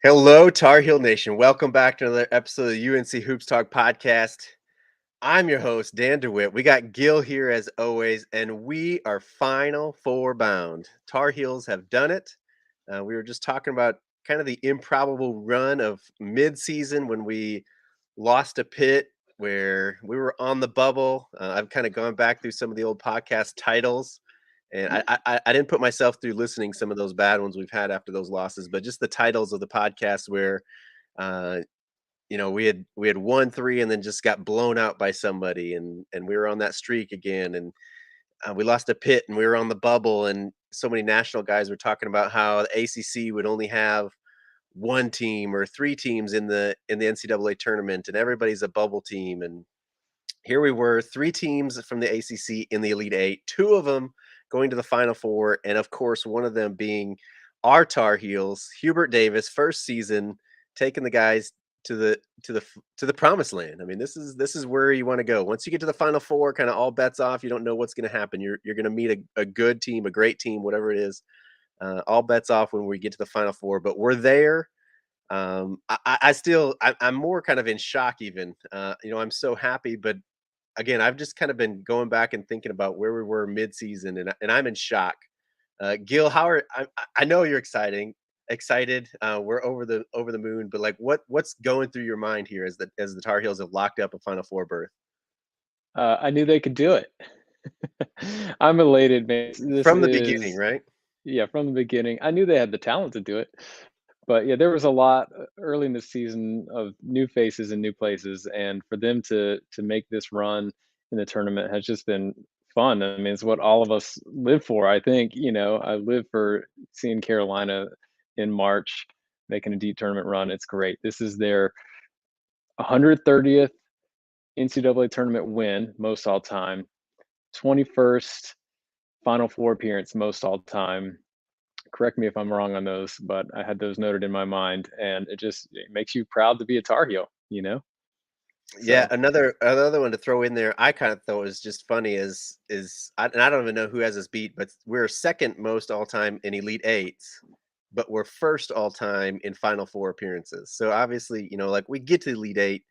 Hello, Tar Heel Nation. Welcome back to another episode of the UNC Hoops Talk podcast. I'm your host, Dan DeWitt. We got Gil here as always, and we are Final Four bound. Tar Heels have done it. We were just talking about kind of the improbable run of midseason when we lost a pit where we were on the bubble. I've kind of gone back through some of the old podcast titles, and I didn't put myself through listening some of those bad ones we've had after those losses, but just the titles of the podcast where uh, we had won three and then just got blown out by somebody, and we were on that streak again, and we lost a pit and we were on the bubble, and so many national guys were talking about how the ACC would only have one team or three teams in the NCAA tournament, and everybody's a bubble team. And here we were, three teams from the ACC in the Elite Eight, two of them going to the Final Four, and of course, one of them being our Tar Heels, Hubert Davis, first season, taking the guys to the promised land. I mean, this is where you want to go. Once you get to the Final Four, kind of all bets off. You don't know what's going to happen. You're going to meet a good team, a great team, whatever it is. All bets off when we get to the Final Four, but we're there. I'm more kind of in shock even. I'm so happy, but again, I've just kind of been going back and thinking about where we were mid-season, and I'm in shock. Gil, I know you're excited. We're over the moon, but like, what's going through your mind here as the Tar Heels have locked up a Final Four berth I knew they could do it. I'm elated, man. This from the beginning, is right? yeah, from the beginning. I knew they had the talent to do it, but yeah, there was a lot early in the season of new faces and new places, and for them to make this run in the tournament has just been fun. I mean, it's what all of us live for. I think I live for seeing Carolina in March making a deep tournament run. It's great. This is their 130th NCAA tournament win, most all time, 21st Final Four appearance, most all time. Correct me if I'm wrong on those, but I had those noted in my mind, and it makes you proud to be a Tar Heel. Yeah, So another one to throw in there. I kind of thought was just funny and I don't even know who has us beat, but we're second most all time in Elite Eights, but we're first all time in Final Four appearances. So obviously, like we get to Elite Eight,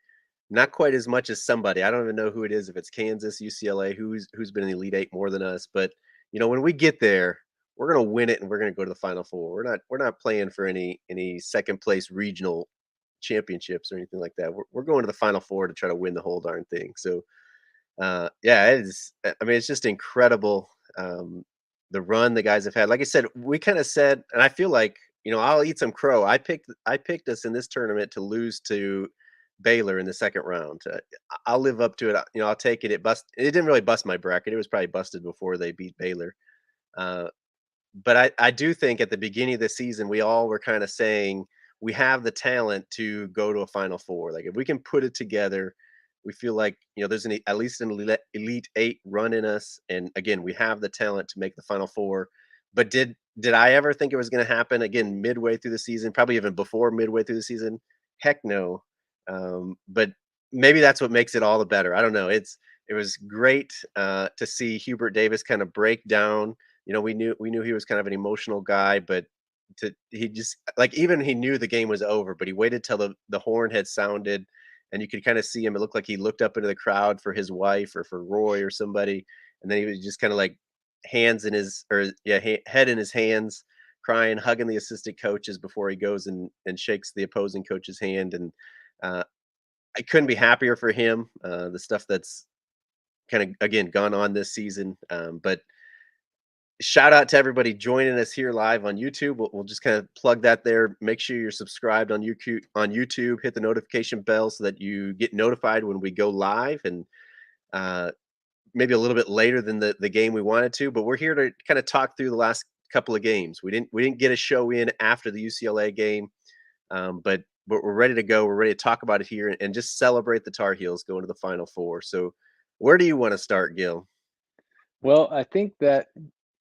not quite as much as somebody. I don't even know who it is, if it's Kansas, UCLA, who's been in the Elite Eight more than us. But when we get there, we're gonna win it and we're gonna go to the Final Four. We're not playing for any second place regional championships or anything like that. We're going to the Final Four to try to win the whole darn thing. So yeah, it is. I mean, it's just incredible. The run the guys have had. Like I said, we kind of said, and I feel like I'll eat some crow. I picked us in this tournament to lose to Baylor in the second round. I'll live up to it. I'll take it. It didn't really bust my bracket. It was probably busted before they beat Baylor. Uh, but I do think at the beginning of the season, we all were kind of saying we have the talent to go to a Final Four. Like if we can put it together, we feel like there's at least an elite eight run in us. And again, we have the talent to make the Final Four. But did I ever think it was going to happen again midway through the season? Probably even before midway through the season. Heck no. But maybe that's what makes it all the better. I don't know. It was great to see Hubert Davis kind of break down. We knew he was kind of an emotional guy, but he just like, even he knew the game was over, but he waited till the horn had sounded, and you could kind of see him. It looked like he looked up into the crowd for his wife or for Roy or somebody, and then he was just kind of like hands in his or yeah head in his hands, crying, hugging the assistant coaches before he goes and shakes the opposing coach's hand. And uh, I couldn't be happier for him. The stuff that's kind of again gone on this season, but shout out to everybody joining us here live on YouTube. We'll just kind of plug that there. Make sure you're subscribed on YouTube. Hit the notification bell so that you get notified when we go live, and uh, maybe a little bit later than the game we wanted to. But we're here to kind of talk through the last couple of games. We didn't get a show in after the UCLA game, but we're ready to go. We're ready to talk about it here and just celebrate the Tar Heels going to the Final Four. So, where do you want to start, Gil? well, I think that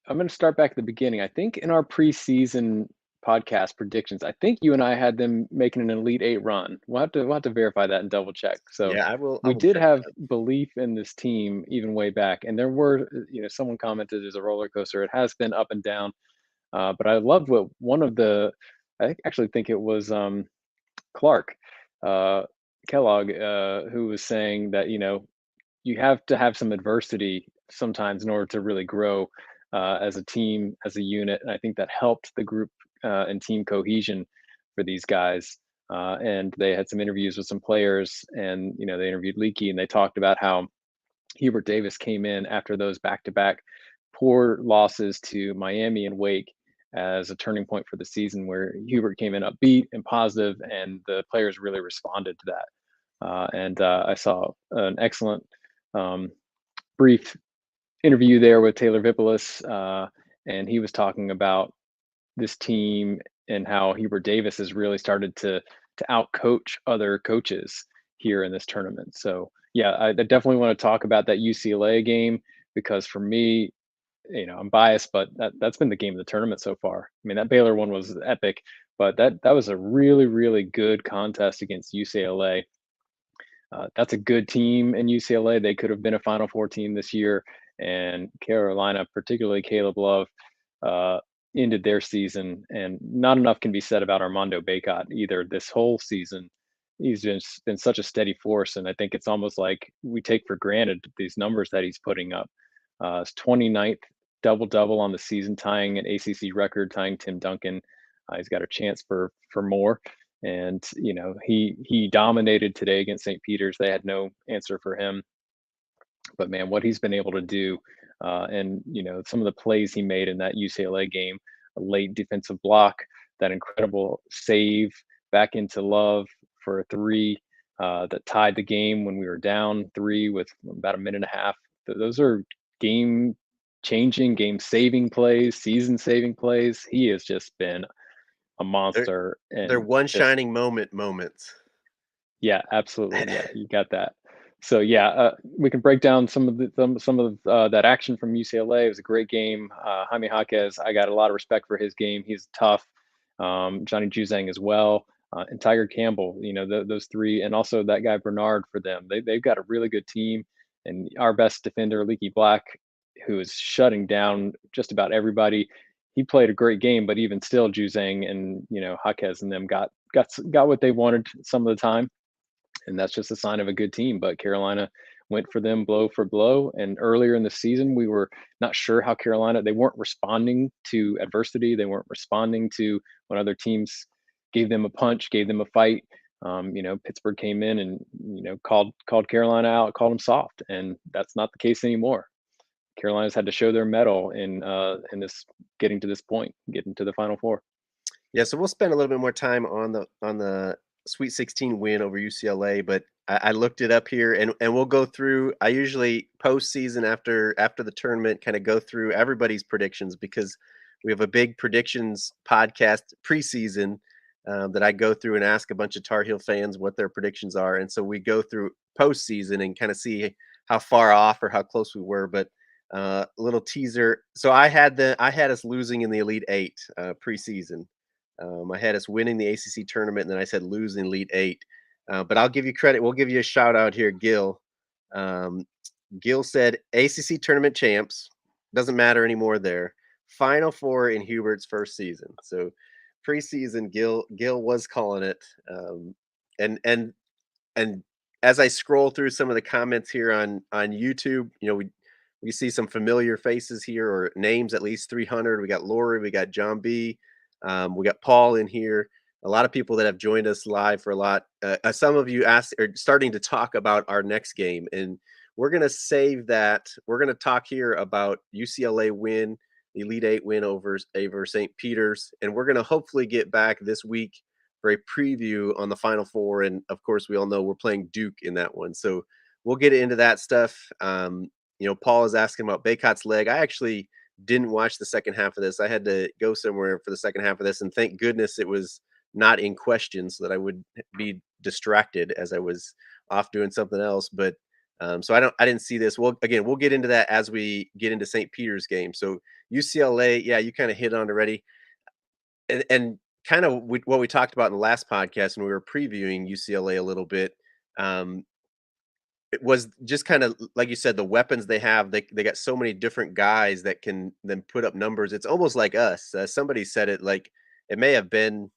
I'm going to start back at the beginning. I think in our preseason podcast predictions, I think you and I had them making an Elite Eight run. We'll have to verify that and double check. So Yeah, I will. I we will did check have that. belief in this team even way back, and there were, someone commented there's a roller coaster. It has been up and down, but I loved what one of the actually think it was Clark uh, Kellogg who was saying that you have to have some adversity sometimes in order to really grow as a team, as a unit. And I think that helped the group and team cohesion for these guys. And they had some interviews with some players, and they interviewed Leaky, and they talked about how Hubert Davis came in after those back-to-back poor losses to Miami and Wake as a turning point for the season, where Hubert came in upbeat and positive, and the players really responded to that. And I saw an excellent um, brief interview there with Taylor Vipolis, and he was talking about this team and how Hubert Davis has really started to outcoach other coaches here in this tournament. So yeah, I definitely want to talk about that UCLA game because for me, I'm biased, but that's been the game of the tournament so far. I mean, that Baylor one was epic, but that was a really really good contest against UCLA. That's a good team in UCLA. They could have been a Final Four team this year, and Carolina, particularly Caleb Love, uh, ended their season. And not enough can be said about Armando Bacot either. This whole season, he's just been such a steady force, and I think it's almost like we take for granted these numbers that he's putting up. His 29th double double on the season, tying an ACC record, tying Tim Duncan. He's got a chance for more, and he dominated today against St. Peter's. They had no answer for him, but man, what he's been able to do, and some of the plays he made in that UCLA game, a late defensive block, that incredible save back into Love for a three that tied the game when we were down three with about a minute and a half. Those are game changing, game saving plays, season saving plays. He has just been a They're monster they're and one just shining moment moments. yeah, absolutely. Yeah, you got that. So yeah, we can break down some of that action from UCLA. It was a great game. Jaime Jaquez, I got a lot of respect for his game. He's tough. Johnny Juzang as well, and Tiger Campbell. Those three, and also that guy Bernard for them. They've got a really good team, and our best defender, Leaky Black, who is shutting down just about everybody. He played a great game, but even still, Juzang and Jaquez and them got what they wanted some of the time, and that's just a sign of a good team. But Carolina went for them blow for blow. And earlier in the season, we were not sure how Carolina, they weren't responding to adversity. They weren't responding to when other teams gave them a punch, gave them a fight. Pittsburgh came in and called Carolina out, called them soft, and that's not the case anymore. Carolina's had to show their mettle in this getting to this point, getting to the Final Four. Yeah, so we'll spend a little bit more time on the Sweet 16 win over UCLA, but I looked it up here, and we'll go through. I usually postseason after the tournament kind of go through everybody's predictions because we have a big predictions podcast preseason that I go through and ask a bunch of Tar Heel fans what their predictions are, and so we go through postseason and kind of see how far off or how close we were. But little teaser. So I had us losing in the Elite Eight preseason. I had us winning the ACC tournament, and then I said losing Elite Eight. But I'll give you credit. We'll give you a shout out here, Gil. Um, Gil said ACC tournament champs. Doesn't matter anymore there. Final Four in Hubert's first season. So preseason, Gil was calling it. And as I scroll through some of the comments here on YouTube, we see some familiar faces here or names, at least 300. We got Lori, we got John B. We got Paul in here. A lot of people that have joined us live for a lot. Some of you asked are starting to talk about our next game, and we're going to save that. We're going to talk here about UCLA win, the Elite Eight win over St. Peter's, and we're going to hopefully get back this week for a preview on the Final Four. And of course, we all know we're playing Duke in that one, so we'll get into that stuff. Paul is asking about Bacot's leg. I actually didn't watch the second half of this. I had to go somewhere for the second half of this, and thank goodness it was not in question so that I would be distracted as I was off doing something else. But so I didn't see this. Well, again, we'll get into that as we get into St. Peter's game. So UCLA, yeah, you kind of hit on already, and kind of what we talked about in the last podcast when we were previewing UCLA a little bit. It was just kind of like you said, the weapons they have. They got so many different guys that can then put up numbers. It's almost like us. Somebody said it like it may have been.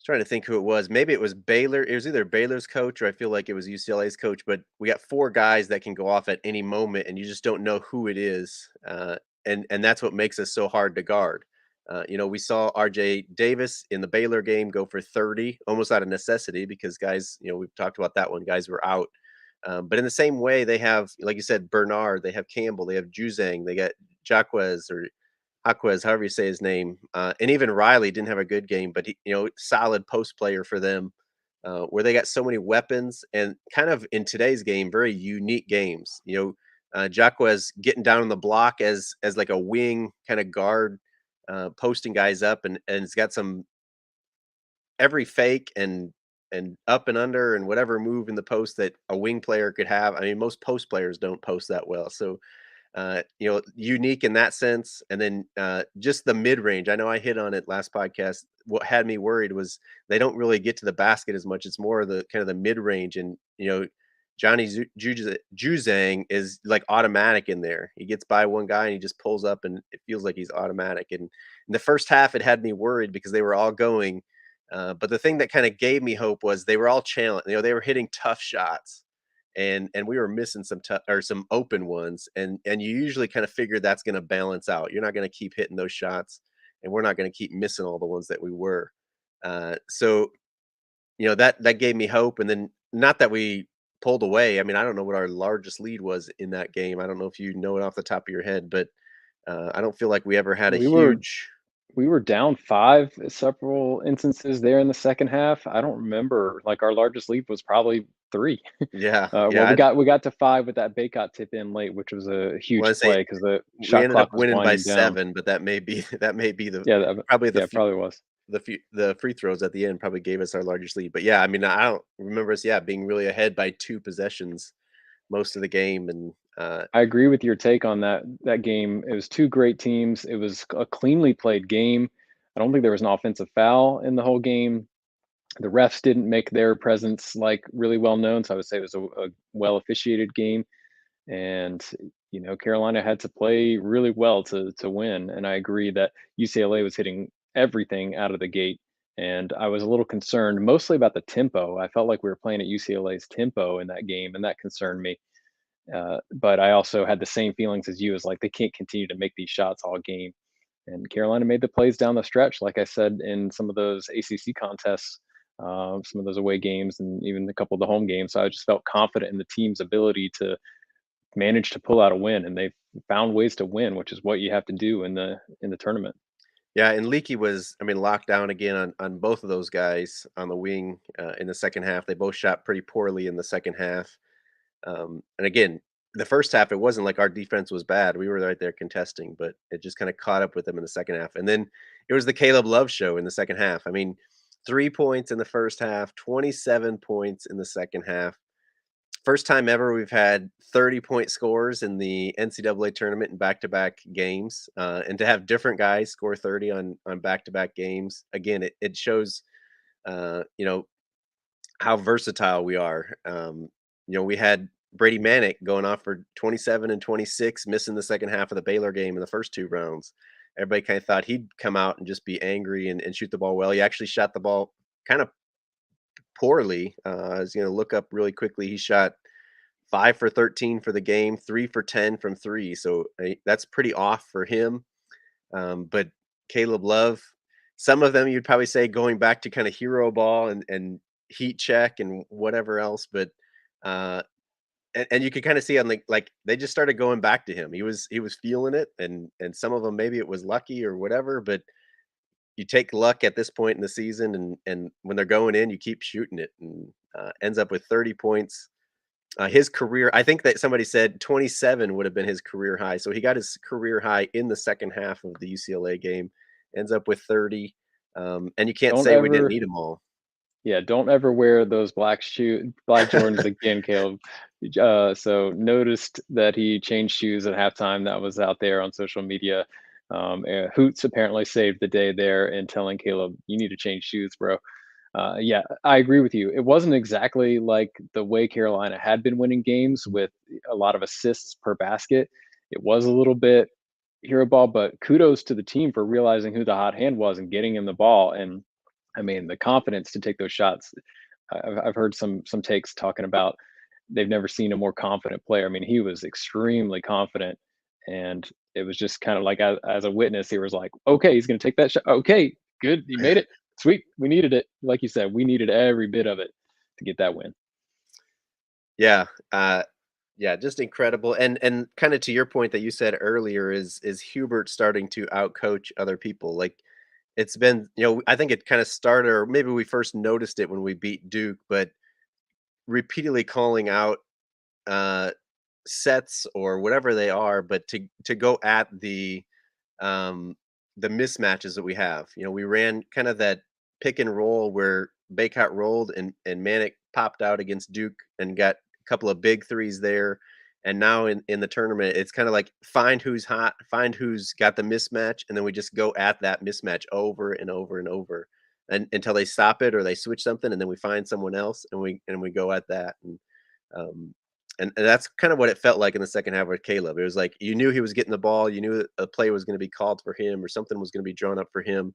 Trying to think who it was. Maybe it was Baylor. It was either Baylor's coach or I feel like it was UCLA's coach. But we got four guys that can go off at any moment, and you just don't know who it is. And that's what makes us so hard to guard. We saw R.J. Davis in the Baylor game go for 30, almost out of necessity because guys, we've talked about that one. Guys were out. But in the same way, they have, like you said, Bernard. They have Campbell. They have Juzang. They got Jaquez or Jaquez, however you say his name, and even Riley didn't have a good game, but he, solid post player for them, where they got so many weapons and kind of in today's game, very unique games. Jaquez getting down on the block as like a wing kind of guard, posting guys up, and it's got some every fake and up and under and whatever move in the post that a wing player could have. I mean, most post players don't post that well, so unique in that sense. And then just the mid range. I know I hit on it last podcast. What had me worried was they don't really get to the basket as much. It's more of the kind of the mid range. And, Juzang is like automatic in there. He gets by one guy and he just pulls up and it feels like he's automatic. And in the first half, it had me worried because they were all going. But the thing that kind of gave me hope was they were all challenged. They were hitting tough shots and we were missing some or some open ones, and you usually kind of figure that's going to balance out. You're not going to keep hitting those shots, and we're not going to keep missing all the ones that we were. So that gave me hope, and then not that we pulled away. I mean, I don't know what our largest lead was in that game. I don't know if you know it off the top of your head, but I don't feel like we ever had a We were huge. we were down 5 at several instances there in the second half. I don't remember, like, our largest lead was probably 3. Yeah, Well, yeah. we got to 5 with that Baycott tip in late, which was a Want huge to say play because the we shot ended up clock was winning by winding down. 7, but that may be that may be the Yeah, probably yeah, it probably was. the free throws at the end probably gave us our largest lead. But yeah, I mean, I don't remember us, being really ahead by 2 possessions most of the game, and I agree with your take on that game. It was 2 great teams. It was a cleanly played game. I don't think there was an offensive foul in the whole game. The refs didn't make their presence, like, really well known, so I would say it was a well officiated game. And Carolina had to play really well to win. And I agree that UCLA was hitting everything out of the gate. And I was a little concerned, mostly about the tempo. I felt like we were playing at UCLA's tempo in that game, and that concerned me. But I also had the same feelings as you, as like they can't continue to make these shots all game. And Carolina made the plays down the stretch, like I said in some of those ACC contests, some of those away games, and even a couple of the home games. So I just felt confident in the team's ability to manage to pull out a win, and they've found ways to win, which is what you have to do in the tournament. yeah, and Leaky was, I mean, locked down again on both of those guys on the wing in the second half. They both shot pretty poorly in the second half. And again, the first half, it wasn't like our defense was bad. We were right there contesting, but it just kind of caught up with them in the second half. And then it was the Caleb Love show in the second half. I mean, 3 points in the first half, 27 points in the second half. First time ever we've had 30-point scores in the NCAA tournament in back-to-back games, and to have different guys score 30 on back-to-back games. Again, it shows, uh, you know, how versatile we are. We had Brady Manick going off for 27 and 26, missing the second half of the Baylor game in the first 2 rounds. Everybody kind of thought he'd come out and just be angry and shoot the ball well. He actually shot the ball kind of poorly. I was going to look up really quickly. He shot 5 for 13 for the game, 3 for 10 from three. So that's pretty off for him. But Caleb Love, some of them you'd probably say going back to kind of hero ball and heat check and whatever else. But uh, and you could kind of see on like they just started going back to him. He was feeling it, and some of them maybe it was lucky or whatever. But you take luck at this point in the season, and when they're going in, you keep shooting it, and ends up with 30 points. His career, I think that somebody said 27 would have been his career high. So he got his career high in the second half of the UCLA game, ends up with 30. And you can't Don't say we didn't ever need them all. Yeah, don't ever wear those black Jordans again, Caleb. So noticed that he changed shoes at halftime. That was out there on social media. Hoots apparently saved the day there in telling Caleb, "You need to change shoes, bro." Yeah, I agree with you. It wasn't exactly like the way Carolina had been winning games with a lot of assists per basket. It was a little bit hero ball, but kudos to the team for realizing who the hot hand was and getting him the ball. And I mean, the confidence to take those shots. I've heard some takes talking about they've never seen a more confident player. I mean, he was extremely confident, and it was just kind of like as a witness, he was like, "Okay, he's going to take that shot. Okay, good, he made it. Sweet, we needed it. Like you said, we needed every bit of it to get that win." Yeah, yeah, just incredible, and kinda to your point that you said earlier is Hubert starting to outcoach other people, like, it's been I think it kinda started or maybe we first noticed it when we beat Duke, but repeatedly calling out, uh, sets or whatever they are, but to go at um, the mismatches that we have. We ran kind of that pick and roll where Baycott rolled and Manic popped out against Duke and got a couple of big threes there. And now in the tournament, it's kind of like find who's hot, find who's got the mismatch, and then we just go at that mismatch over and over and over, and until they stop it or they switch something, and then we find someone else and we go at that. Um, and that's kind of what it felt like in the second half with Caleb. It was like you knew he was getting the ball, you knew that a play was going to be called for him or something was going to be drawn up for him,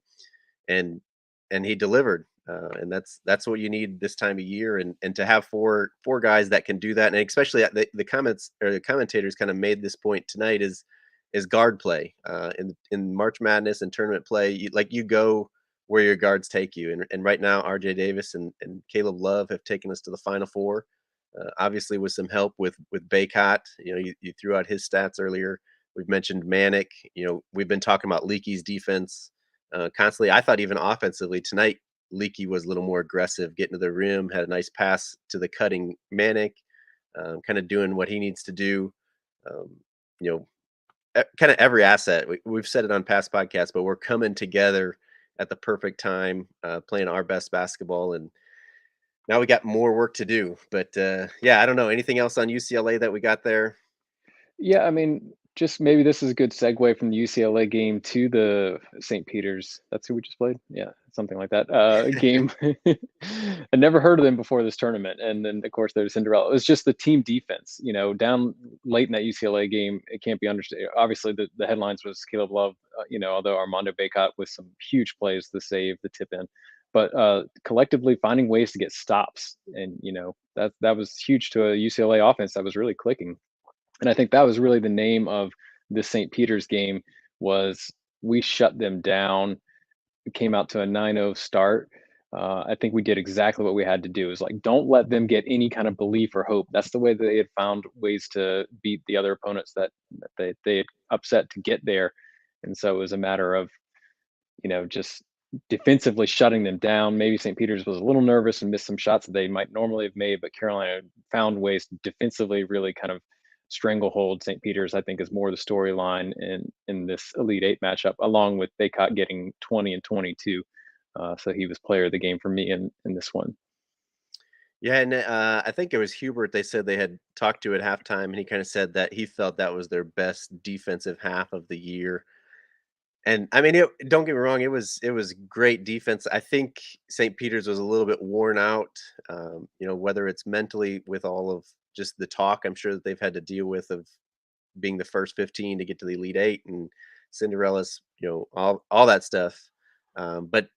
and he delivered. And that's what you need this time of year, and to have four guys that can do that, and especially the comments or the commentators kind of made this point tonight is guard play in March Madness and tournament play. You go where your guards take you, and right now R.J. Davis and Caleb Love have taken us to the Final Four. Obviously, with some help with Baycott, you threw out his stats earlier. We've mentioned Manic. We've been talking about Leaky's defense constantly. I thought even offensively tonight, Leaky was a little more aggressive, getting to the rim, had a nice pass to the cutting Manic, kind of doing what he needs to do. Um, you kind of every asset. We've said it on past podcasts, but we're coming together at the perfect time, playing our best basketball, and now we got more work to do. But yeah, I don't know. Anything else on UCLA that we got there? Yeah, I mean, just maybe this is a good segue from the UCLA game to the St. Peter's. That's who we just played? Yeah, something like that. Game. I never heard of them before this tournament. And then, of course, there's Cinderella. It was just the team defense, down late in that UCLA game. It can't be understood. Obviously, the headlines was Caleb Love, although Armando Baycott with some huge plays to save the tip in. But collectively finding ways to get stops. And, that was huge to a UCLA offense that was really clicking. And I think that was really the name of the St. Peter's game was we shut them down. We came out to a 9-0 start. I think we did exactly what we had to do. Is like don't let them get any kind of belief or hope. That's the way that they had found ways to beat the other opponents that they had upset to get there. And so it was a matter of just defensively shutting them down. Maybe St. Peter's was a little nervous and missed some shots that they might normally have made, but Carolina found ways to defensively really kind of stranglehold St. Peter's. I think is more the storyline in this Elite Eight matchup, along with Baycott getting 20 and 22. So he was player of the game for me in this one. Yeah, and I think it was Hubert. They said they had talked to at halftime, and he kind of said that he felt that was their best defensive half of the year. And I mean, don't get me wrong, it was great defense. I think St. Peter's was a little bit worn out, whether it's mentally with all of just the talk I'm sure that they've had to deal with of being the first 15 to get to the Elite Eight and Cinderella's, all that stuff. But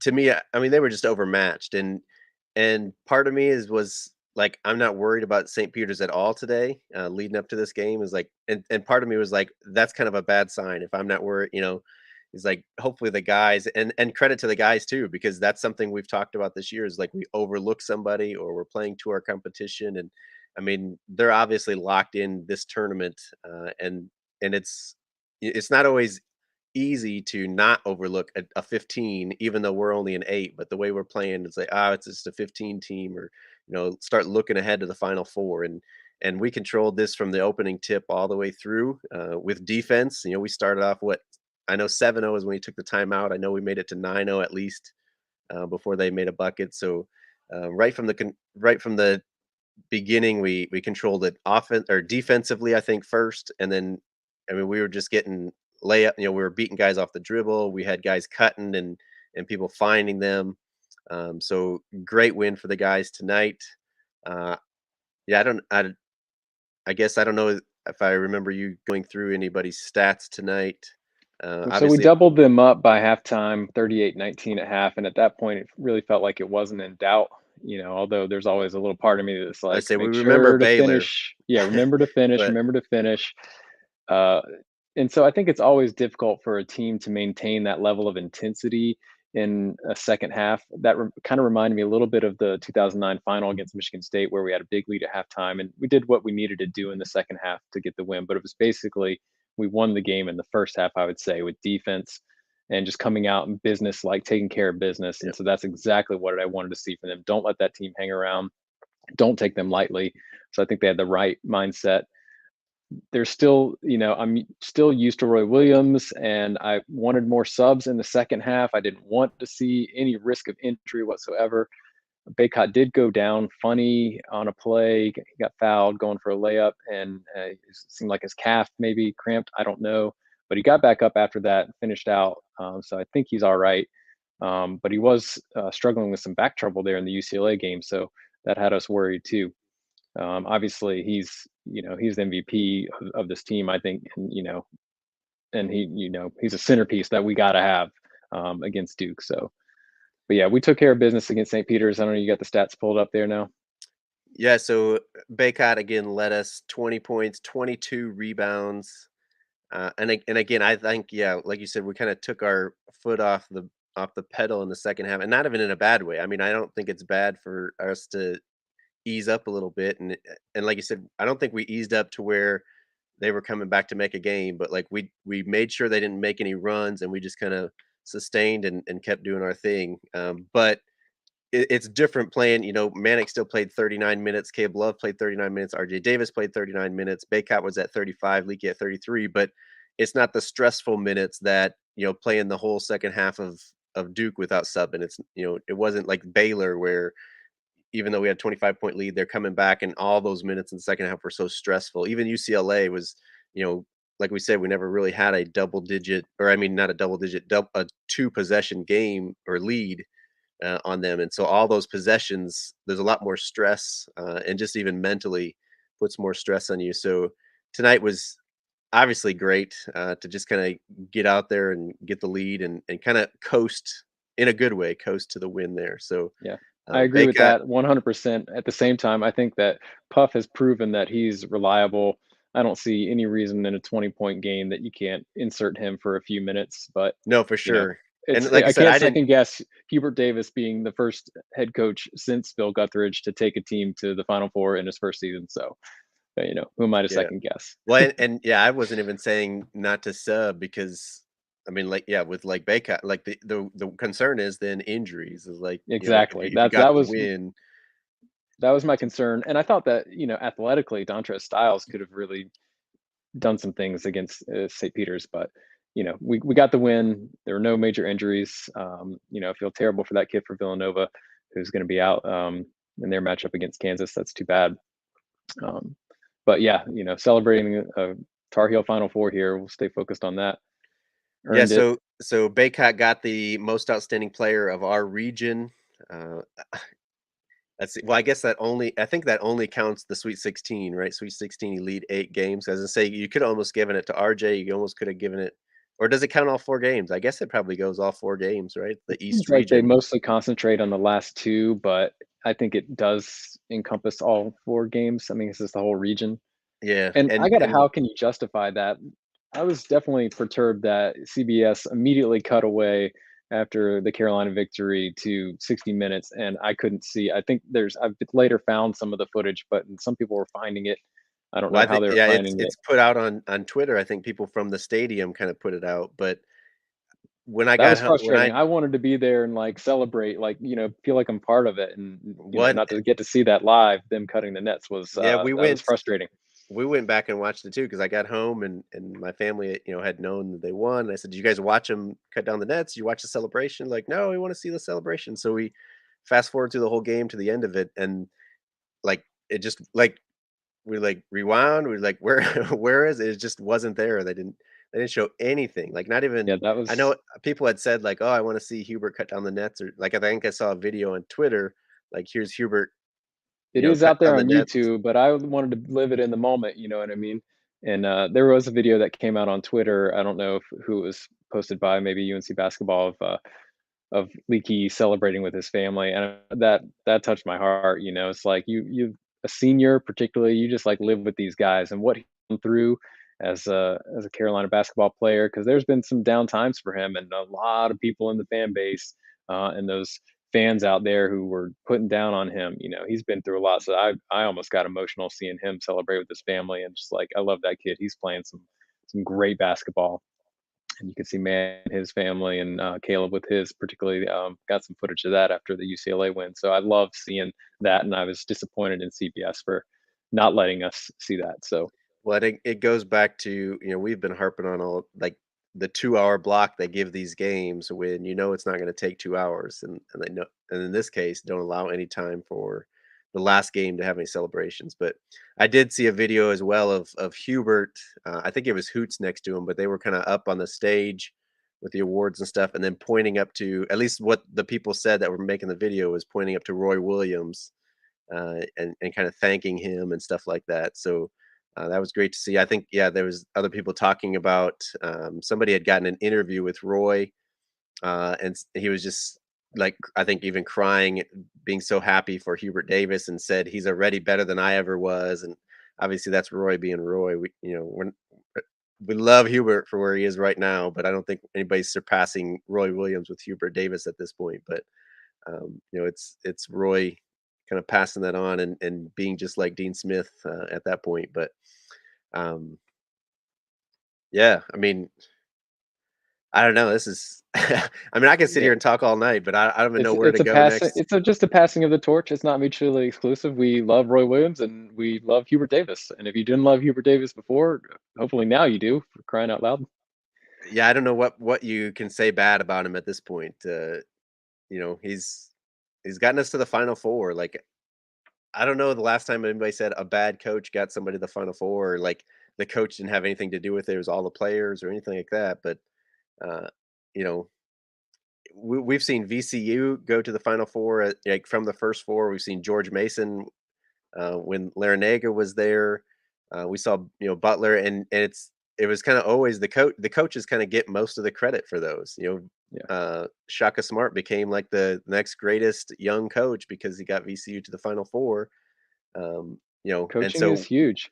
to me, I mean, they were just overmatched, and part of me was like, I'm not worried about St. Peter's at all today. Leading up to this game is like, and part of me was like, that's kind of a bad sign if I'm not worried. Is like hopefully the guys and credit to the guys too because that's something we've talked about this year is like we overlook somebody or we're playing to our competition and I mean they're obviously locked in this tournament and it's not always easy to not overlook a 15 even though we're only an 8 but the way we're playing it's like it's just a 15 team or start looking ahead to the final four and we controlled this from the opening tip all the way through with defense. We started off what I know 7-0 is when he took the timeout. I know we made it to 9-0 at least before they made a bucket. So right from the beginning, we controlled it offense or defensively. I think first, and then I mean we were just getting layup. We were beating guys off the dribble. We had guys cutting and people finding them. So great win for the guys tonight. Uh, yeah, I guess I don't know if I remember you going through anybody's stats tonight. So we Obviously, doubled them up by halftime, 38-19 at half, and at that point, it really felt like it wasn't in doubt, although there's always a little part of me that's I like, say we "Make remember sure to Baylor, finish." Yeah, remember to finish, but remember to finish. Uh, and so I think it's always difficult for a team to maintain that level of intensity in a second half. That kind of reminded me a little bit of the 2009 final against Michigan State, where we had a big lead at halftime, and we did what we needed to do in the second half to get the win. But it was basically we won the game in the first half, I would say, with defense and just coming out in business, like taking care of business. yeah, And so that's exactly what I wanted to see from them. Don't let that team hang around. Don't take them lightly. So I think they had the right mindset. There's still, I'm still used to Roy Williams, and I wanted more subs in the second half. I didn't want to see any risk of injury whatsoever. Baycott did go down funny on a play. He got fouled going for a layup, and it seemed like his calf maybe cramped. I don't know, but he got back up after that and finished out. So I think he's all right. But he was struggling with some back trouble there in the UCLA game, so that had us worried too. Obviously, he's the MVP of this team, I think, and he's a centerpiece that we got to have against Duke. So, but yeah, we took care of business against St. Peter's. I don't know, you got the stats pulled up there now. yeah. So Baycott again led us 20 points, 22 rebounds, and again, I think yeah, like you said, we kind of took our foot off the pedal in the second half, and not even in a bad way. I mean, I don't think it's bad for us to ease up a little bit, and like you said, I don't think we eased up to where they were coming back to make a game, but like we made sure they didn't make any runs, and we just kind of sustained and kept doing our thing. But it's different playing. Manic still played 39 minutes. Caleb Love played 39 minutes. RJ Davis played 39 minutes. Baycott was at 35. Leaky at 33. But it's not the stressful minutes that playing the whole second half of Duke without subbing. It wasn't like Baylor where even though we had 25-point lead, they're coming back, and all those minutes in the second half were so stressful. Even UCLA was, you know, like we said, we never really had a double digit, or I mean, not a double digit, a two possession game or lead on them. And so all those possessions, there's a lot more stress, and just even mentally puts more stress on you. So tonight was obviously great to just kind of get out there and get the lead and kind of coast in a good way, coast to the win there. So Yeah, I agree with Baycott, that 100%. At the same time, I think that Puff has proven that he's reliable. I don't see any reason in a 20-point game that you can't insert him for a few minutes. But no, for you know, sure. And like I I said, can't I didn't. second guess Hubert Davis being the first head coach since Bill Guthridge to take a team to the Final Four in his first season. So, who am I to Yeah. second guess? Well, and yeah, I wasn't even saying not to sub because I mean, like, yeah, with like Baycott, like the concern is then injuries is like, Exactly. if you got the win, That was my concern, and I thought that athletically, Dontrez Styles could have really done some things against St. Peter's, but we got the win. There were no major injuries. I feel terrible for that kid for Villanova, who's going to be out in their matchup against Kansas. That's too bad. Um, but yeah, celebrating a Tar Heel Final Four here. We'll stay focused on that. yeah. Earned it. So Baycott got the most outstanding player of our region. Uh, well, I guess I think that only counts the Sweet 16, right? Sweet 16, you lead 8 games. As I say, you could almost given it to RJ. You almost could have given it, or does it count all 4 games? I guess it probably goes all 4 games, right? The Seems East like they region. mostly concentrate on the last two, but I think it does encompass all four games. I mean, it's just the whole region. Yeah, And I gotta and how can you justify that? I was definitely perturbed that CBS immediately cut away after the Carolina victory to 60 minutes, and I couldn't see. I think I've later found some of the footage, but some people were finding it. I don't well, know I how think they were yeah, it's finding it. it's put out on Twitter. I think people from the stadium kind of put it out, but when I That got was home, when frustrating. I I wanted to be there and, like, celebrate, like, feel like I'm part of it, and, what not to get to see that live, them cutting the nets yeah, that was frustrating. we went back and watched it too because I got home and my family, had known that they won. And I said, "Did you guys watch them cut down the nets? You watch the celebration?" Like, "No, we want to see the celebration." So we fast forward through the whole game to the end of it, and like it just like we like rewound. We like where where is it? It just wasn't there. They didn't show anything. Like not even. Yeah, that I was know people had said like, "Oh, I want to see Hubert cut down the nets," or like I think I saw a video on Twitter. Like here's Hubert, it is cut out there down the on nets. YouTube, but I wanted to live it in the moment, you know what I mean? And there was a video that came out on Twitter. I don't know if, who it was posted by, maybe UNC basketball, of Leaky celebrating with his family, and that touched my heart. You know, it's like you a senior, particularly, you just like live with these guys and what he went through as a Carolina basketball player. Because there's been some down times for him, and a lot of people in the fan base and those fans out there who were putting down on him. You know, he's been through a lot, so I almost got emotional seeing him celebrate with his family, and just like I love that kid. He's playing some great basketball, and you can see Man, his family, and Caleb with his, particularly got some footage of that after the UCLA win. So I love seeing that, and I was disappointed in CBS for not letting us see that. So Well, I think it goes back to, we've been harping on all like the 2-hour block they give these games when it's not going to take 2 hours, and they know, and in this case, don't allow any time for the last game to have any celebrations. But I did see a video as well of Hubert. I think it was Hoots next to him, but they were kind of up on the stage with the awards and stuff, and then pointing up to, at least what the people said that were making the video was pointing up to Roy Williams, and kind of thanking him and stuff like that. So that was great to see. I think, yeah, there was other people talking about, somebody had gotten an interview with Roy, he was just like, I think even crying, being so happy for Hubert Davis, and said he's already better than I ever was. And obviously that's Roy being Roy. We love Hubert for where he is right now, but I don't think anybody's surpassing Roy Williams with Hubert Davis at this point. But it's Roy kind of passing that on, and being just like Dean Smith at that point. But um, yeah, I mean, I don't know. This is, I mean, I can sit yeah, here and talk all night, but I don't even know where it's to a go passing, next. it's just a passing of the torch. It's not mutually exclusive. We love Roy Williams and we love Hubert Davis. And if you didn't love Hubert Davis before, hopefully now you do. For crying out loud. Yeah, I don't know what you can say bad about him at this point. He's gotten us to the Final Four. Like, I don't know the last time anybody said a bad coach got somebody to the Final Four, or like the coach didn't have anything to do with it. It was all the players or anything like that. But uh, you know, we've seen VCU go to the Final Four, like from the first four. We've seen George Mason when Larinaga was there. We saw Butler, and it was kind of always the coach. The coaches kind of get most of the credit for those. Yeah. Shaka Smart became like the next greatest young coach because he got VCU to the Final Four. And Coaching is so huge.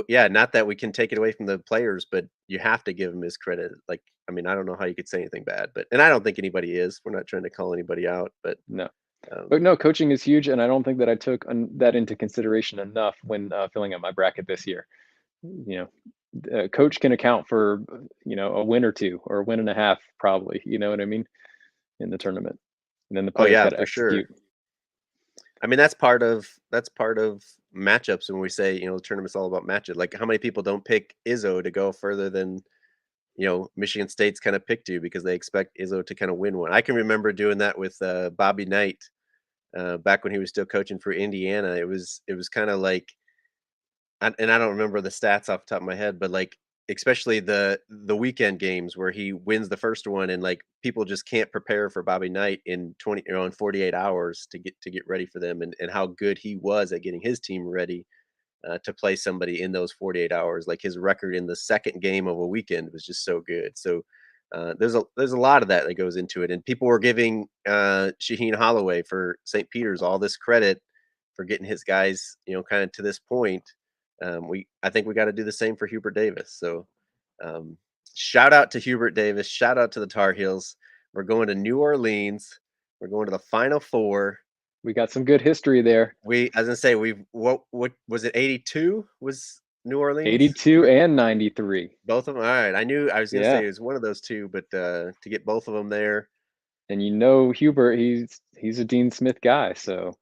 yeah, not that we can take it away from the players, but you have to give him his credit. Like, I mean, I don't know how you could say anything bad, and I don't think anybody is. We're not trying to call anybody out, but No. um, But no, coaching is huge, and I don't think that I took that into consideration enough when filling out my bracket this year. You know, a coach can account for a win or two or a win and a half, probably. You know what I mean, in the tournament, and then the oh players yeah, got to for sure. execute. I mean, that's part of matchups when we say, the tournament's all about matchup. Like, how many people don't pick Izzo to go further than, Michigan State's kind of picked to, because they expect Izzo to kind of win one. I can remember doing that with Bobby Knight back when he was still coaching for Indiana. It was kind of like, and I don't remember the stats off the top of my head, but like, especially the weekend games where he wins the first one, and like people just can't prepare for Bobby Knight in in 48 hours to get ready for them, and how good he was at getting his team ready to play somebody in those 48 hours. Like, his record in the second game of a weekend was just so good. So there's a lot of that that goes into it, and people were giving Shaheen Holloway for St. Peter's all this credit for getting his guys, kind of to this point. I think we got to do the same for Hubert Davis. So um, shout out to Hubert Davis. Shout out to the Tar Heels. We're going to New Orleans. We're going to the Final Four. We got some good history there. I was gonna say, what was it? 82 was New Orleans. 82 and 93. Both of them. All right. I knew I was gonna say Yeah, it was one of those two, but to get both of them there, and Hubert, he's a Dean Smith guy, so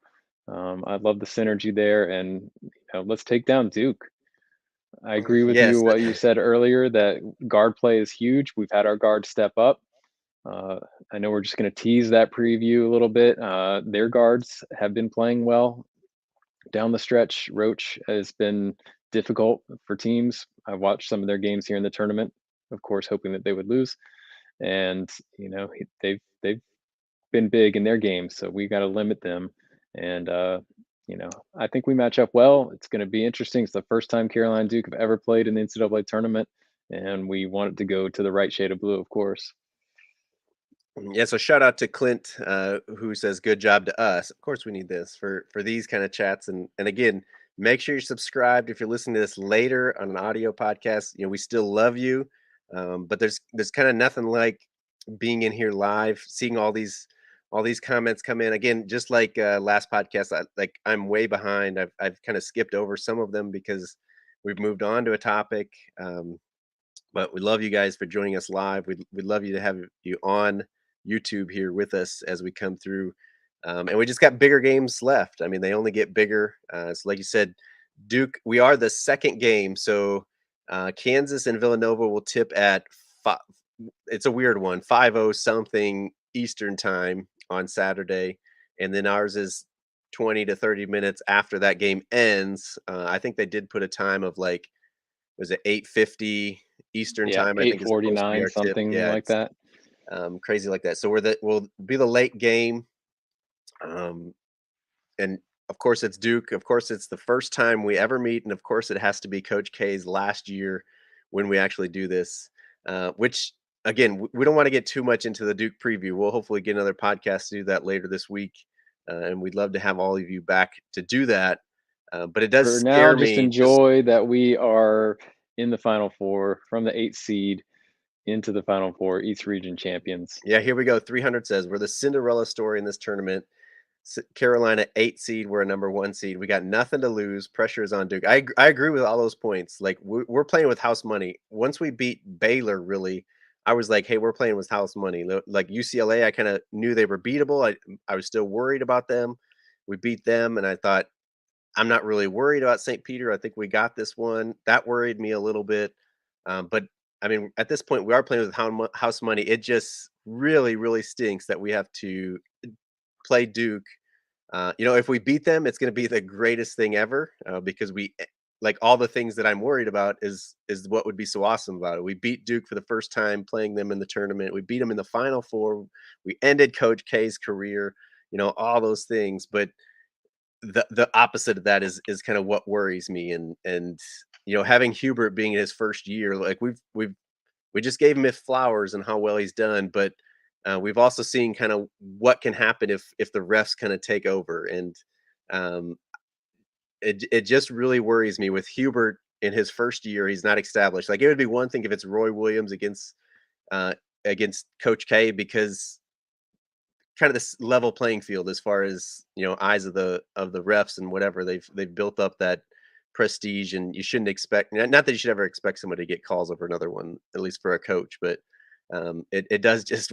I love the synergy there, and let's take down Duke. I agree with you yes. what you said earlier that guard play is huge. We've had our guard step up. Uh, I know we're just going to tease that preview a little bit. Their guards have been playing well down the stretch. Roach has been difficult for teams. I watched some of their games here in the tournament, of course, hoping that they would lose. And they've been big in their games, so we got to limit them. And I think we match up well. It's going to be interesting. It's the first time Carolina and Duke have ever played in the NCAA tournament, and we want it to go to the right shade of blue, of course. Yeah, so shout out to Clint, who says good job to us. Of course, we need this for these kind of chats. And again, make sure you're subscribed if you're listening to this later on an audio podcast. We still love you, but there's kind of nothing like being in here live, seeing all these comments come in. Again, just like last podcast, I'm way behind. I've kind of skipped over some of them because we've moved on to a topic. But we love you guys for joining us live. We'd love you to have you on YouTube here with us as we come through. And we just got bigger games left. I mean, they only get bigger. So, like you said, Duke, we are the second game. So, Kansas and Villanova will tip at five. It's a weird one, 5:00 something Eastern time on Saturday. And then ours is 20 to 30 minutes after that game ends. I think they did put a time of like, was it 8:50 Eastern Yeah, time? I think is supposed to be 8:49, our tip. something Yeah, like it's that. crazy like that. So we'll be the late game, um, and of course it's Duke. Of course it's the first time we ever meet, and of course it has to be Coach K's last year when we actually do this. Which again, we don't want to get too much into the Duke preview. We'll hopefully get another podcast to do that later this week, and we'd love to have all of you back to do that. But it does For now, scare just me. Just enjoy that we are in the Final Four from the 8th seed into the Final Four, East Region champions. Yeah, here we go. 300 says we're the Cinderella story in this tournament. Carolina 8 seed, we're a number 1 seed. We got nothing to lose. Pressure is on Duke. I agree with all those points. Like we're playing with house money. Once we beat Baylor, really, I was like, hey, we're playing with house money. Like UCLA, I kind of knew they were beatable. I was still worried about them. We beat them, and I thought I'm not really worried about St. Peter. I think we got this one. That worried me a little bit. But I mean, at this point, we are playing with house money. It just really, really stinks that we have to play Duke. If we beat them, it's going to be the greatest thing ever because like all the things that I'm worried about is what would be so awesome about it. We beat Duke for the first time playing them in the tournament. We beat them in the Final Four. We ended Coach K's career. All those things, but the opposite of that is kind of what worries me. And having Hubert being in his first year, like we just gave him his flowers and how well he's done, but we've also seen kind of what can happen if the refs kind of take over. And um, it just really worries me with Hubert in his first year. He's not established. Like it would be one thing if it's Roy Williams uh, against Coach K, because kind of this level playing field as far as eyes of the refs and whatever. They've built up that prestige, and you shouldn't expect, not that you should ever expect somebody to get calls over another one, at least for a coach. But it does just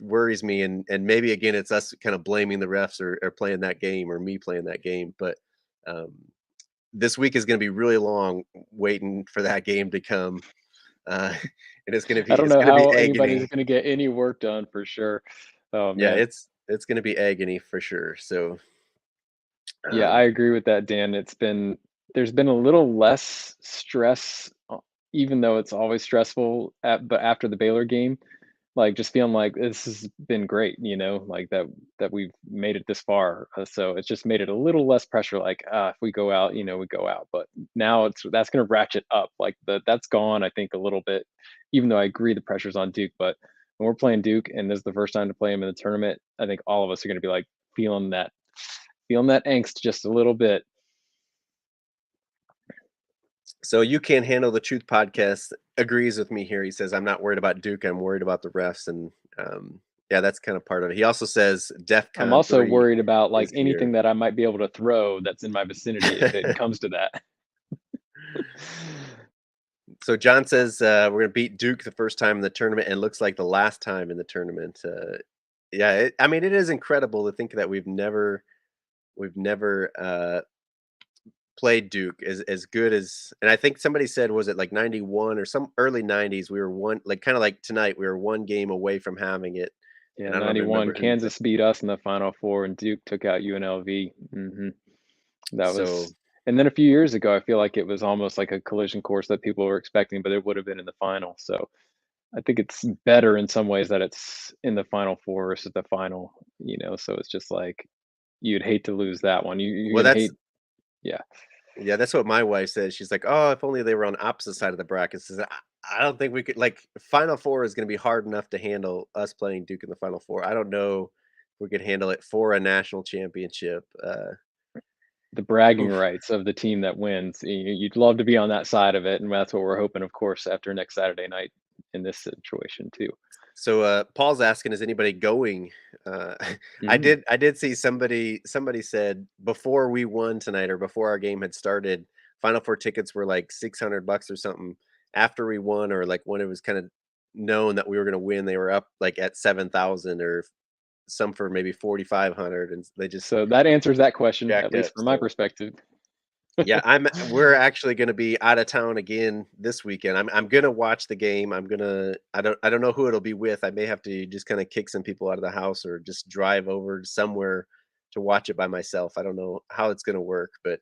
worries me. And maybe again it's us kind of blaming the refs or playing that game, or me playing that game. But um, this week is going to be really long waiting for that game to come. uh, and it's going to I be don't it's know going to be how anybody's agony. going to get any work done for sure. Oh Yeah, man. it's going to be agony for sure. So Yeah, I um, agree with that, Dan. There's been a little less stress, even though it's always stressful but after the Baylor game, like just feeling like this has been great, like that we've made it this far. So it's just made it a little less pressure. Like if we go out, we go out. But now that's going to ratchet up. Like that's gone, I think, a little bit. Even though I agree the pressure's on Duke, but when we're playing Duke and this is the first time to play him in the tournament, I think all of us are going to be like feeling that angst just a little bit. so you can't handle the truth podcast agrees with me here. He says I'm not worried about Duke. I'm worried about the refs. And yeah, that's kind of part of it. He also says I'm DEFCON also 3 worried about like is anything here. that I might be able to throw that's in my vicinity if it comes to that. So John says we're going to beat Duke the first time in the tournament, and looks like the last time in the tournament. Yeah, I mean, it is incredible to think that we've never played Duke as good as. And I think somebody said, was it like 91 or some early 90s? We were one, like kind of like tonight, we were one game away from having it. Yeah, And I don't even 91. remember who the. Kansas beat us in the Final Four, and Duke took out UNLV. That So was, and then a few years ago, I feel like it was almost like a collision course that people were expecting, but it would have been in the final. So I think it's better in some ways that it's in the Final Four versus the final. So it's just like you'd hate to lose that one. You're Well, gonna that's hate. Yeah. yeah, that's what my wife says. She's like, "Oh, if only they were on opposite side of the bracket." Says, I don't think we could like Final Four is going to be hard enough to handle us playing Duke in the Final Four. I don't know if we could handle it for a national championship. The bragging Oof. rights of the team that wins. You'd love to be on that side of it, and that's what we're hoping, of course, after next Saturday night in this situation too. So Paul's asking, is anybody going? Uh, Mm. I did see somebody said before we won tonight or before our game had started, Final Four tickets were like $600 or something. After we won, or like when it was kind of known that we were going to win, they were up like at 7,000 or some for maybe 4,500, and they just So that answers that question, at jacked least up. from my So perspective. yeah, we're actually gonna be out of town again this weekend. I'm gonna watch the game. I don't know who it'll be with. I may have to just kinda kick some people out of the house or just drive over somewhere to watch it by myself. I don't know how it's gonna work, but,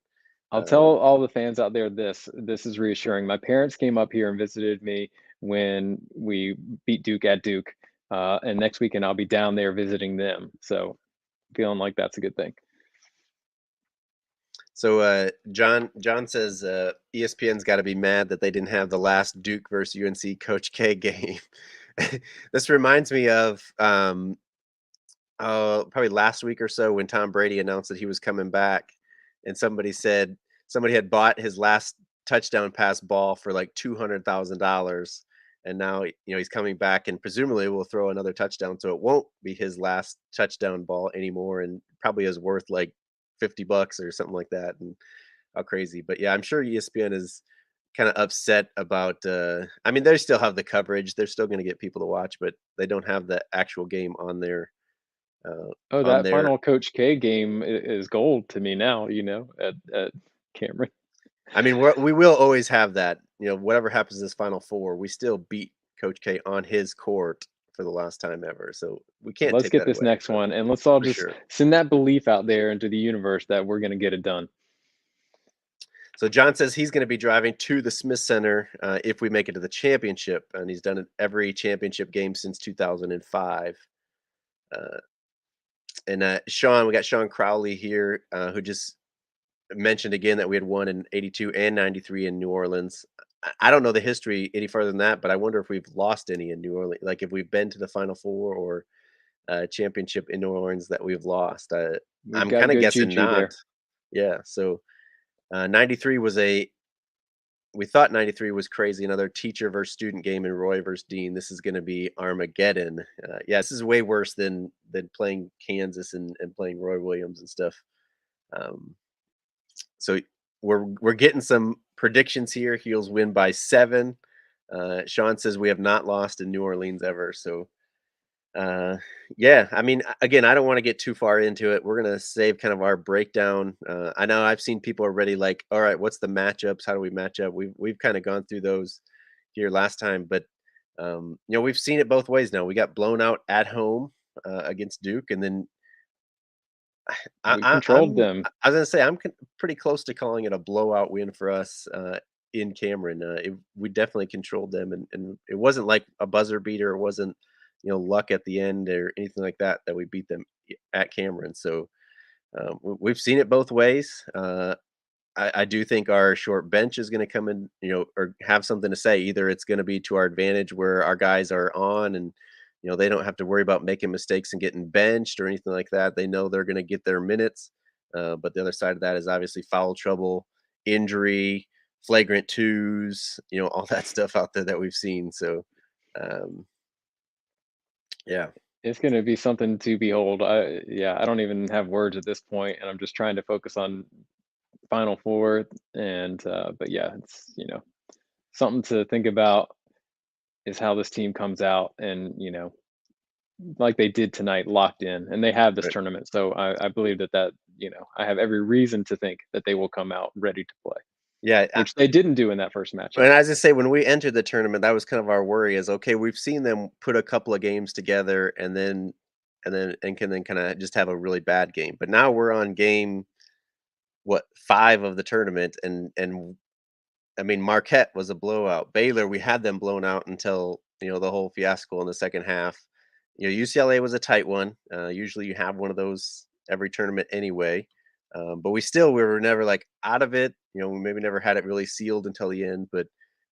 I'll tell uh all the fans out there this is reassuring. My parents came up here and visited me when we beat Duke at Duke, and next weekend I'll be down there visiting them. So feeling like that's a good thing. so, John says, ESPN's gotta be mad that they didn't have the last Duke versus UNC Coach K game. This reminds me of, probably last week or so when Tom Brady announced that he was coming back, and somebody said somebody had bought his last touchdown pass ball for like $200,000, and now he's coming back and presumably will throw another touchdown, so it won't be his last touchdown ball anymore, and probably is worth like $50 or something like that, and how crazy. But yeah, I'm sure ESPN is kind of upset about. I mean, they still have the coverage; they're still going to get people to watch, but they don't have the actual game uh, Oh, on that their final Coach K game is gold to me now, at Cameron. I mean, we will always have that, whatever happens this Final Four, we still beat Coach K on his court for the last time ever, so we can't Let's take get that this away, next so one, and let's all for just sure. send that belief out there into the universe that we're gonna get it done. So John says he's gonna be driving to the Smith Center, if we make it to the championship, and he's done it every championship game since 2005. Uh, Sean, we got Sean Crowley here, who just mentioned again that we had won in '82 and '93 in New Orleans. I don't know the history any further than that, but I wonder if we've lost any in New Orleans, like if we've been to the Final Four or championship in New Orleans that we've lost. We've I'm got kind of good guessing juju not. there. Yeah. So 93 was we thought 93 was crazy. Another teacher versus student game in Roy versus Dean. This is going to be Armageddon. Yeah, this is way worse than playing Kansas and playing Roy Williams and stuff. Um, So we're getting some predictions here. Heels win by 7. Sean says we have not lost in New Orleans ever. So yeah, I mean, again, I don't want to get too far into it. We're gonna save kind of our breakdown. I know I've seen people already like, all right, what's the matchups? How do we match up? We've kind of gone through those here last time, but we've seen it both ways now. We got blown out at home against Duke, and then We controlled them. I was gonna say I'm pretty close to calling it a blowout win for us in Cameron. We definitely controlled them, and it wasn't like a buzzer beater. It wasn't luck at the end or anything like that that we beat them at Cameron. So we've seen it both ways. I do think our short bench is going to come in, or have something to say. Either it's going to be to our advantage where our guys are on and, they don't have to worry about making mistakes and getting benched or anything like that. They know they're going to get their minutes. But the other side of that is obviously foul trouble, injury, flagrant twos, all that stuff out there that we've seen. So, um, yeah. It's gonna be something to behold. I don't even have words at this point, and I'm just trying to focus on Final Four. And but yeah, it's something to think about is how this team comes out and like they did tonight, locked in, and they have this But tournament. So I believe that I have every reason to think that they will come out ready to play, yeah, which they didn't do in that first matchup. and as I say, when we entered the tournament, that was kind of our worry is, okay, we've seen them put a couple of games together and can then kind of just have a really bad game. But now we're on game what 5 of the tournament, and I mean Marquette was a blowout. Baylor, we had them blown out until the whole fiasco in the second half. UCLA was a tight one. Usually you have one of those every tournament anyway. But we were never like out of it. We maybe never had it really sealed until the end, but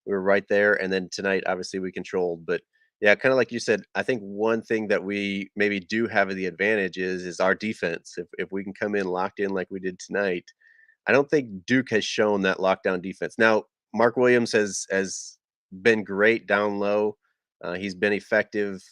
we were right there. And then tonight, obviously, we controlled. But yeah, kind of like you said, I think one thing that we maybe do have the advantage is our defense. If we can come in locked in like we did tonight, I don't think Duke has shown that lockdown defense. Now, Mark Williams has been great down low. He's been effective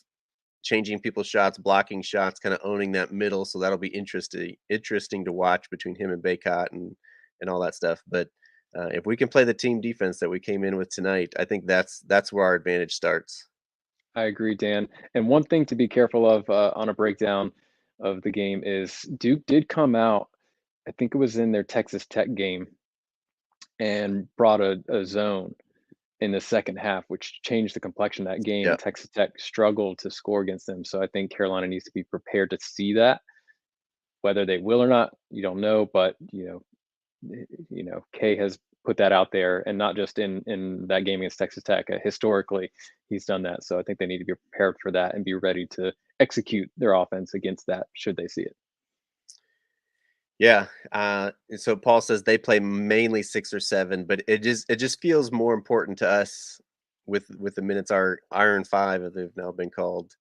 changing people's shots, blocking shots, kind of owning that middle. So that'll be interesting to watch between him and Baycott and all that stuff. But if we can play the team defense that we came in with tonight, I think that's where our advantage starts. I agree, Dan. And one thing to be careful of on a breakdown of the game is Duke did come out. I think it was in their Texas Tech game and brought a zone in the second half, which changed the complexion of that game. Yeah. And Texas Tech struggled to score against them. So I think Carolina needs to be prepared to see that. Whether they will or not, you don't know. But Kay has put that out there, and not just in that game against Texas Tech. Historically, he's done that. So I think they need to be prepared for that and be ready to execute their offense against that should they see it. Yeah. And so Paul says they play mainly 6 or 7, but it just feels more important to us with the minutes our Iron Five, as they've now been called.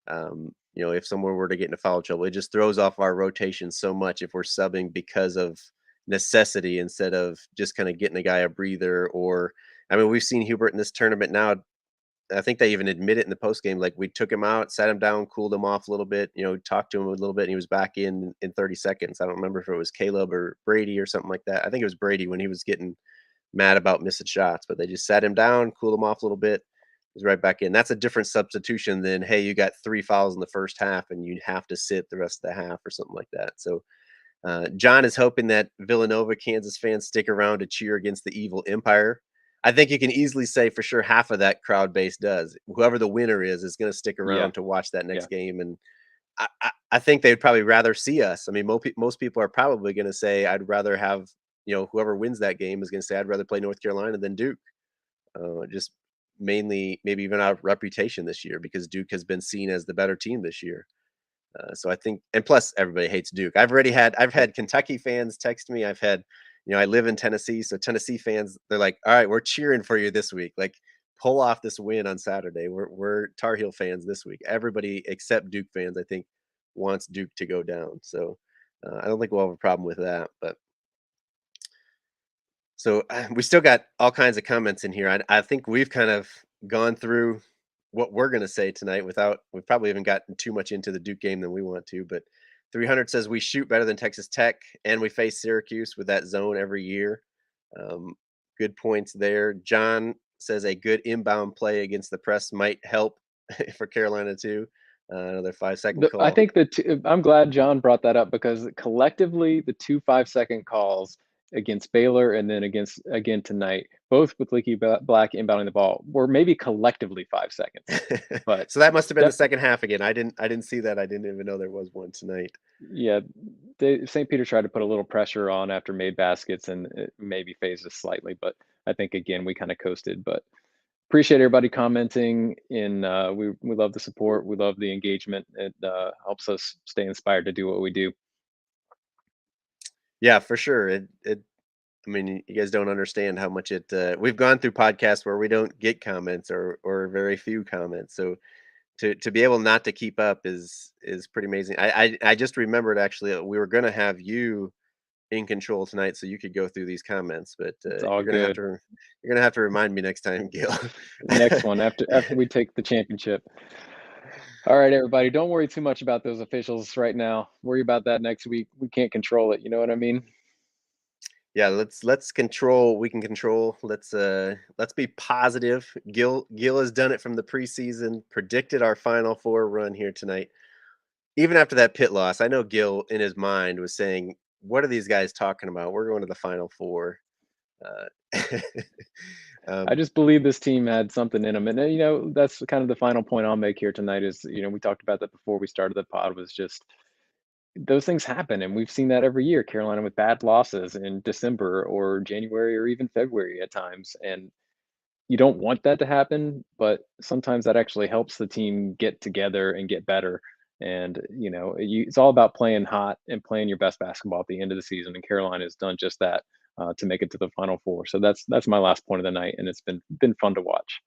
If someone were to get into foul trouble, it just throws off our rotation so much if we're subbing because of necessity instead of just kind of getting a guy a breather. Or, I mean, we've seen Hubert in this tournament now. I think they even admit it in the post game. Like, we took him out, sat him down, cooled him off a little bit, talked to him a little bit, and he was back in 30 seconds. I don't remember if it was Caleb or Brady or something like that. I think it was Brady when he was getting mad about missing shots, but they just sat him down, cooled him off a little bit. He's right back in. That's a different substitution than, hey, you got 3 fouls in the first half and you have to sit the rest of the half or something like that. So John is hoping that Villanova Kansas fans stick around to cheer against the evil empire. I think you can easily say for sure half of that crowd base does. Whoever the winner is going to stick Yeah, around to watch that yeah, next game. And I think they'd probably rather see us. I mean, most people are probably going to say, I'd rather have, whoever wins that game is going to say, I'd rather play North Carolina than Duke. Just mainly, maybe even out of reputation this year, because Duke has been seen as the better team this year. So I think, and plus everybody hates Duke. I've had Kentucky fans text me. I've had, I live in Tennessee, so Tennessee fans, they're like, all right, we're cheering for you this week. Like, pull off this win on Saturday. We're Tar Heel fans this week. Everybody except Duke fans, I think, wants Duke to go down. So I don't think we'll have a problem with that. But so we still got all kinds of comments in here. I think we've kind of gone through what we're going to say tonight without, we probably haven't gotten too much into the Duke game than we want to. But 300 says we shoot better than Texas Tech and we face Syracuse with that zone every year. Um, Good points there. John says a good inbound play against the press might help for Carolina too. Another 5 second I call. think I'm glad John brought that up because collectively the two 5 second calls against Baylor and then again tonight, both with Leaky Black inbounding the ball, were maybe collectively 5 seconds, but So that must have been the that second half again. I didn't see that. I didn't even know there was one tonight. yeah, St. Peter tried to put a little pressure on after made baskets and it maybe phased us slightly, but I think again we kind of coasted. But appreciate everybody commenting. We love the support, we love the engagement. It helps us stay inspired to do what we do. Yeah, for sure. I mean, you guys don't understand how much we've gone through podcasts where we don't get comments or very few comments. So to be able not to keep up is pretty amazing. I just remembered actually we were gonna have you in control tonight so you could go through these comments, but It's all good. you're gonna have to remind me next time, Gil. Next one after we take the championship. All right, everybody, don't worry too much about those officials right now. Worry about that next week. We can't control it. You know what I mean? Yeah, let's control. We can control. Let's be positive. Gil has done it from the preseason. Predicted our Final Four run here tonight. Even after that pit loss, I know Gil in his mind was saying, "What are these guys talking about? We're going to the Final Four." Uh, I um, just believe this team had something in them, and that's kind of the final point I'll make here tonight. Is we talked about that before we started the pod. Was just those things happen, and we've seen that every year. Carolina with bad losses in December or January or even February at times, and you don't want that to happen, but sometimes that actually helps the team get together and get better. And it's all about playing hot and playing your best basketball at the end of the season. And Carolina has done just that to make it to the Final Four. So that's my last point of the night, and it's been fun to watch.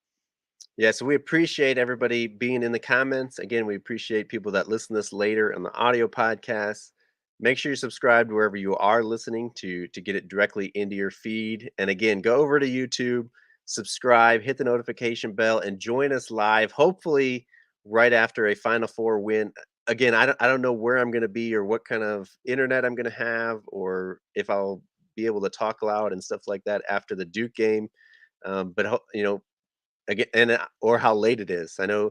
Yeah, so we appreciate everybody being in the comments. Again, we appreciate people that listen to this later on the audio podcast. Make sure you subscribe wherever you are listening to get it directly into your feed. And again, go over to YouTube, subscribe, hit the notification bell, and join us live. Hopefully, right after a Final Four win. Again, I don't know where I'm going to be or what kind of internet I'm going to have, or if I'll be able to talk loud and stuff like that after the Duke game. But again, and or how late it is. I know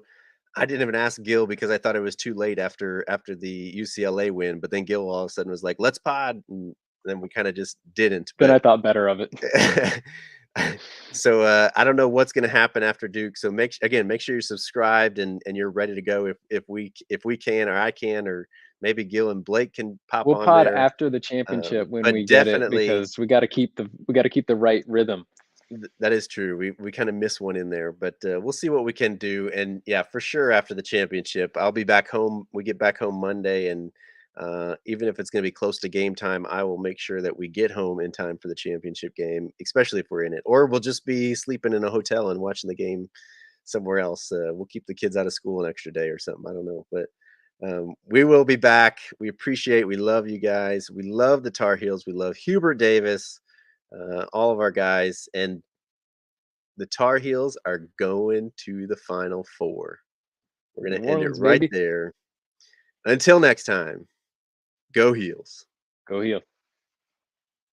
I didn't even ask Gil because I thought it was too late after the UCLA win, but then Gil all of a sudden was like, "Let's pod," and then we kind of just didn't. Then But I thought better of it. I don't know what's going to happen after Duke. So make sure you're subscribed and you're ready to go if we can or I can or maybe Gil and Blake can pop We'll on pod there. after the championship when But we get it, definitely because we got to keep the right rhythm. That is true. We kind of miss one in there, but we'll see what we can do. And yeah, for sure, after the championship, I'll be back home. We get back home Monday, and even if it's going to be close to game time, I will make sure that we get home in time for the championship game, especially if we're in it. Or we'll just be sleeping in a hotel and watching the game somewhere else. We'll keep the kids out of school an extra day or something. I don't know, but we will be back. We love you guys. We love the Tar Heels. We love Hubert Davis, all of our guys, and the Tar Heels are going to the Final Four. We're going New to end it Orleans, right baby. there. Until next time, go Heels. Go Heels.